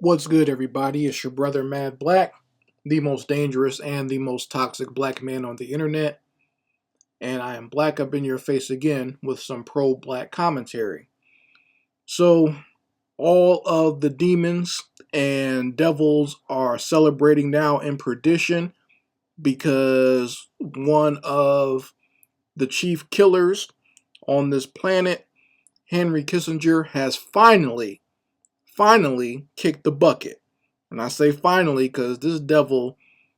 What's good, everybody? It's your brother Mad Black, the most dangerous and the most toxic black man on the internet. And I am black up in your face again with some pro black commentary. So, all of the demons and devils are celebrating now in perdition because one of the chief killers on this planet, Henry Kissinger, has finally kicked the bucket. And I say finally because this devil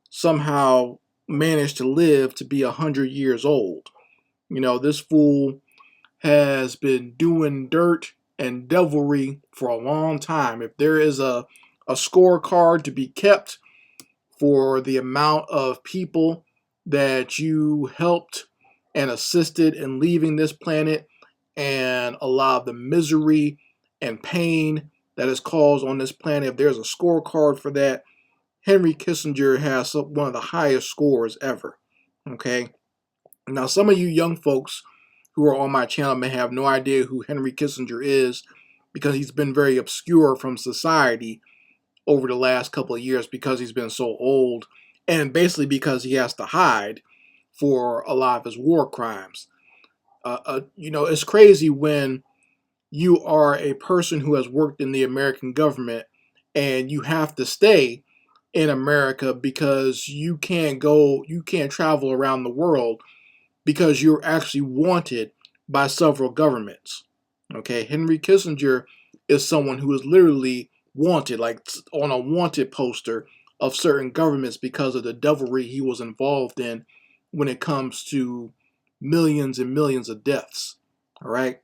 somehow managed to live to be 100 years old. This fool has been doing dirt and devilry for a long time. If there is a scorecard to be kept for the amount of people that you helped and assisted in leaving this planet and a lot of the misery and pain that is caused on this planet, if there's a scorecard for that, Henry Kissinger has one of the highest scores ever. Okay? Now, some of you young folks who are on my channel may have no idea who Henry Kissinger is because he's been very obscure from society over the last couple of years because he's been so old and basically because he has to hide for a lot of his war crimes. It's crazy when you are a person who has worked in the American government and you have to stay in America because you can't travel around the world because you're actually wanted by several governments. Okay, Henry Kissinger is someone who is literally wanted, like on a wanted poster of certain governments because of the devilry he was involved in when it comes to millions and millions of deaths. All right.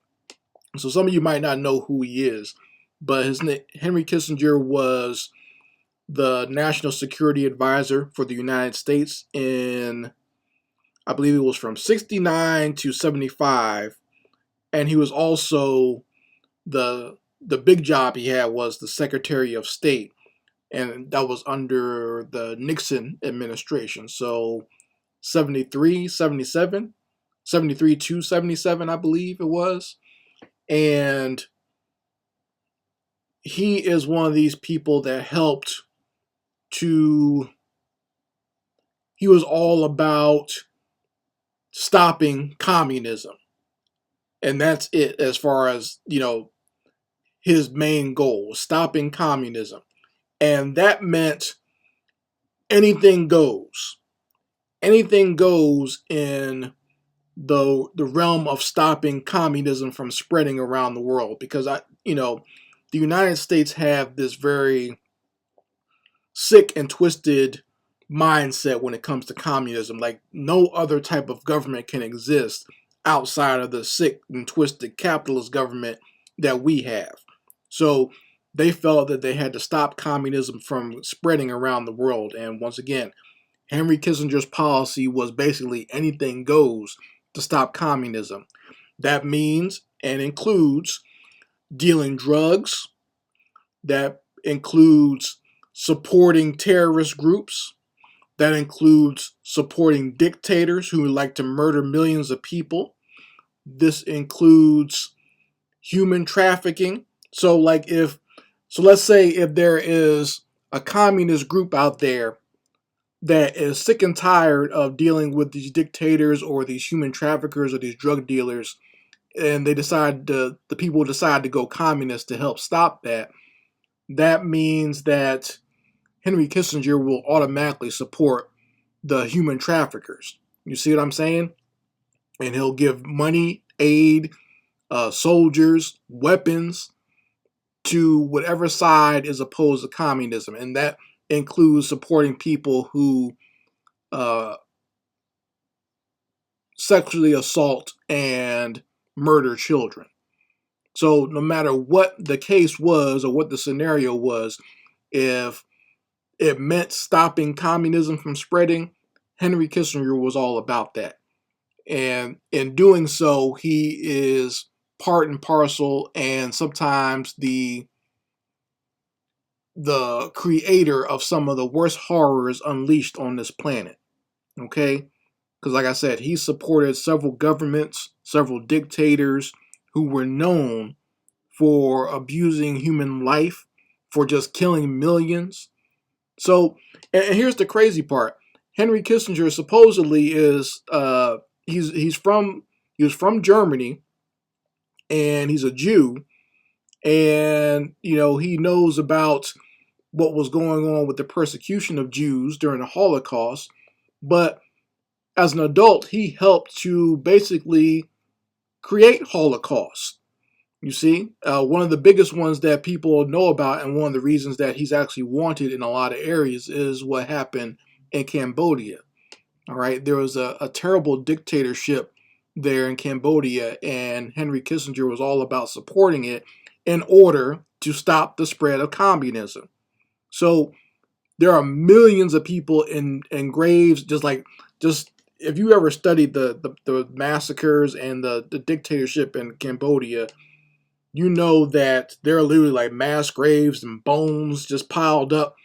So some of you might not know who he is, but Henry Kissinger was the National Security Advisor for the United States in, I believe it was from 69 to 75, and he was also the big job he had was the Secretary of State, and that was under the Nixon administration. So 73, 77, 73 to 77, I believe it was. And he is one of these people that helped he was all about stopping communism. And that's it as far as, his main goal, stopping communism. And that meant anything goes. Anything goes in the realm of stopping communism from spreading around the world because the United States have this very sick and twisted mindset when it comes to communism. Like no other type of government can exist outside of the sick and twisted capitalist government that we have. So they felt that they had to stop communism from spreading around the world. And once again, Henry Kissinger's policy was basically anything goes to stop communism. That means and includes dealing drugs. That includes supporting terrorist groups. That includes supporting dictators who like to murder millions of people. This includes human trafficking. So let's say if there is a communist group out there that is sick and tired of dealing with these dictators or these human traffickers or these drug dealers, and the people decide to go communist to help stop that, that means that Henry Kissinger will automatically support the human traffickers. You see what I'm saying? And he'll give money, aid, soldiers, weapons to whatever side is opposed to communism. And that includes supporting people who sexually assault and murder children. So no matter what the case was or what the scenario was, if it meant stopping communism from spreading, Henry Kissinger was all about that. And in doing so, he is part and parcel and sometimes the creator of some of the worst horrors unleashed on this planet. Okay? Because like I said, he supported several governments, several dictators who were known for abusing human life, for just killing millions. So, and here's the crazy part: Henry Kissinger supposedly is he was from Germany, and he's a Jew, and he knows about what was going on with the persecution of Jews during the Holocaust. But as an adult, he helped to basically create Holocaust. You see, one of the biggest ones that people know about, and one of the reasons that he's actually wanted in a lot of areas, is what happened in Cambodia. All right, there was a terrible dictatorship there in Cambodia, and Henry Kissinger was all about supporting it in order to stop the spread of communism. So there are millions of people in graves, just if you ever studied the massacres and the dictatorship in Cambodia, you know that there are literally like mass graves and bones just piled up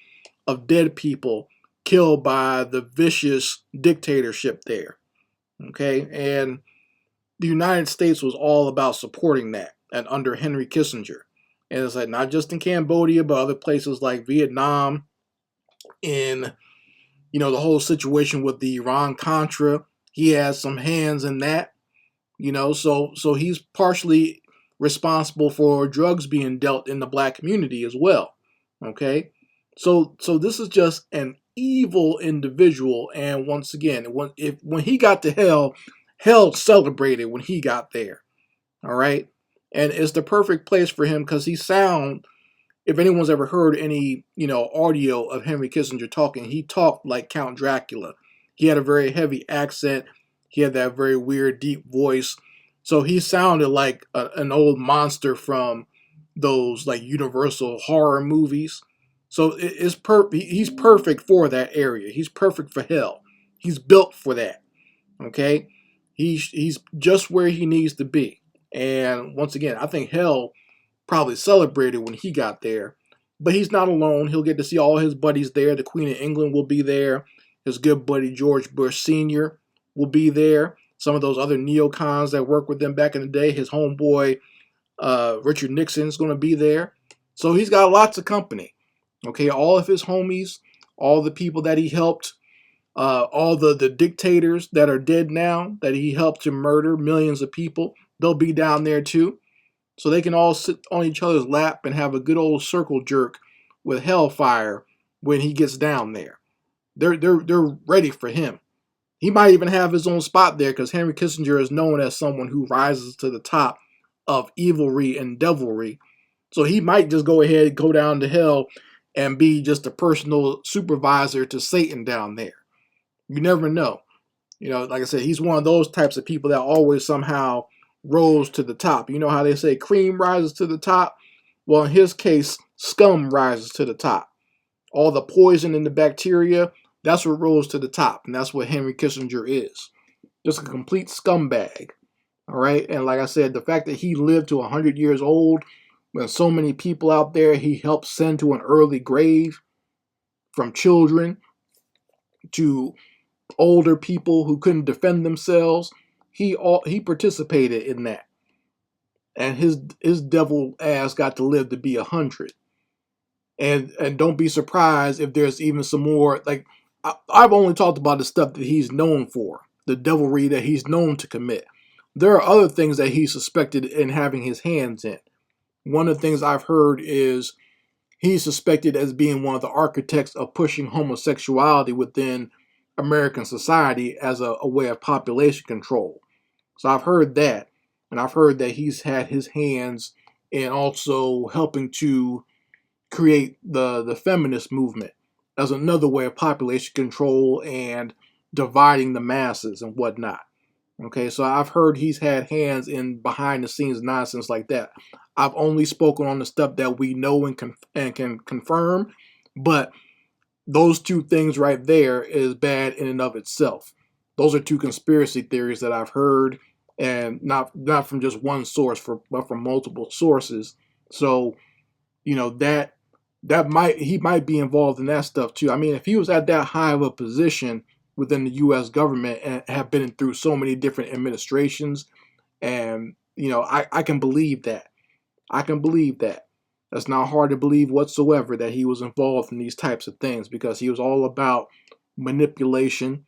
of dead people killed by the vicious dictatorship there. Okay, and the United States was all about supporting that, and under Henry Kissinger. And it's like not just in Cambodia, but other places like Vietnam, in the whole situation with the Iran Contra. He has some hands in that. So he's partially responsible for drugs being dealt in the black community as well. Okay, so this is just an evil individual, and once again, when he got to hell, hell celebrated when he got there. All right, and it's the perfect place for him because he sound. If anyone's ever heard any audio of Henry Kissinger talking, he talked like Count Dracula. He had a very heavy accent. He had that very weird, deep voice. So he sounded like an old monster from those like Universal horror movies. So he's perfect for that area. He's perfect for hell. He's built for that. Okay, he's just where he needs to be. And once again, I think hell probably celebrated when he got there. But he's not alone. He'll get to see all his buddies there. The Queen of England will be there. His good buddy George Bush Sr. will be there. Some of those other neocons that worked with them back in the day. His homeboy Richard Nixon is going to be there. So he's got lots of company. Okay, all of his homies, all the people that he helped, all the dictators that are dead now that he helped to murder millions of people, they'll be down there too. So they can all sit on each other's lap and have a good old circle jerk with hellfire when he gets down there. They're ready for him. He might even have his own spot there because Henry Kissinger is known as someone who rises to the top of evilry and devilry. So he might just go ahead and go down to hell and be just a personal supervisor to Satan down there. You never know. Like I said, he's one of those types of people that always somehow rose to the top. You know how they say cream rises to the top? Well, in his case, scum rises to the top. All the poison and the bacteria, that's what rose to the top. And that's what Henry Kissinger is. Just a complete scumbag. All right? And like I said, the fact that he lived to 100 years old, when so many people out there he helped send to an early grave, from children to older people who couldn't defend themselves, he participated in that. And his devil ass got to live to be 100. And don't be surprised if there's even some more. Like I've only talked about the stuff that he's known for, the devilry that he's known to commit. There are other things that he's suspected in having his hands in. One of the things I've heard is he's suspected as being one of the architects of pushing homosexuality within American society as a way of population control. So I've heard that. And I've heard that he's had his hands in also helping to create the feminist movement as another way of population control and dividing the masses and whatnot. Okay, so I've heard he's had hands in behind the scenes nonsense like that. I've only spoken on the stuff that we know and can confirm, but those two things right there is bad in and of itself. Those are two conspiracy theories that I've heard, and not from just one source, but from multiple sources. So, that he might be involved in that stuff too. I mean, if he was at that high of a position within the U.S. government and have been through so many different administrations, and I can believe that. I can believe that. It's not hard to believe whatsoever that he was involved in these types of things, because he was all about manipulation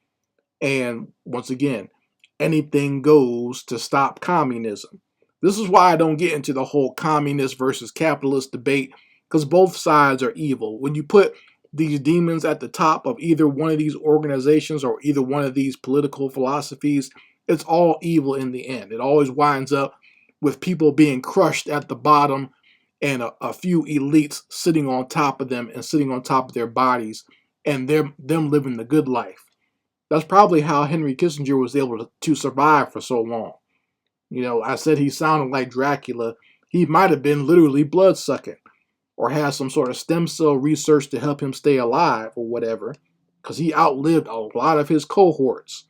and, once again, anything goes to stop communism. This is why I don't get into the whole communist versus capitalist debate, because both sides are evil. When you put these demons at the top of either one of these organizations or either one of these political philosophies, it's all evil in the end. It always winds up with people being crushed at the bottom and a few elites sitting on top of them and sitting on top of their bodies, and them living the good life. That's probably how Henry Kissinger was able to survive for so long. You know, I said he sounded like Dracula. He might have been literally blood-sucking or had some sort of stem cell research to help him stay alive or whatever, because he outlived a lot of his cohorts.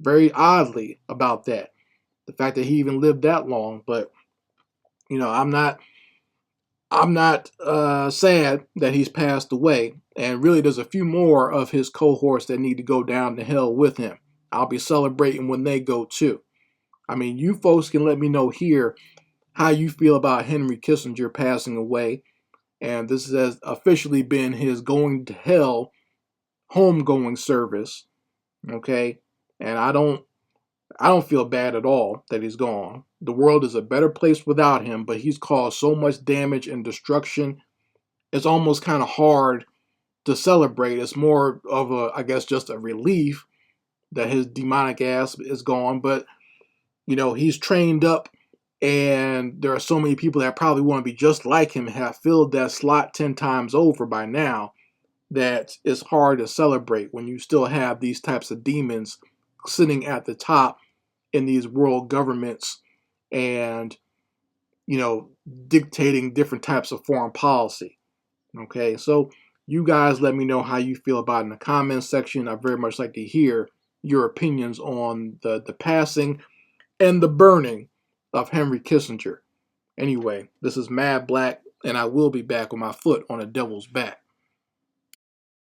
Very oddly about that, the fact that he even lived that long. But, you know, I'm not sad that he's passed away. And really, there's a few more of his cohorts that need to go down to hell with him. I'll be celebrating when they go too. I mean, you folks can let me know here how you feel about Henry Kissinger passing away. And this has officially been his going to hell homegoing service. Okay? And I don't feel bad at all that he's gone. The world is a better place without him, but he's caused so much damage and destruction. It's almost kind of hard to celebrate. It's more of a, I guess, just a relief that his demonic ass is gone. But, you know, he's trained up, and there are so many people that probably want to be just like him, have filled that slot 10 times over by now, that it's hard to celebrate when you still have these types of demons sitting at the top in these world governments and, you know, dictating different types of foreign policy. Okay, so you guys let me know how you feel about it in the comments section. I very much like to hear your opinions on the passing and the burning of Henry Kissinger. Anyway, this is Mad Black, and I will be back with my foot on the devil's back.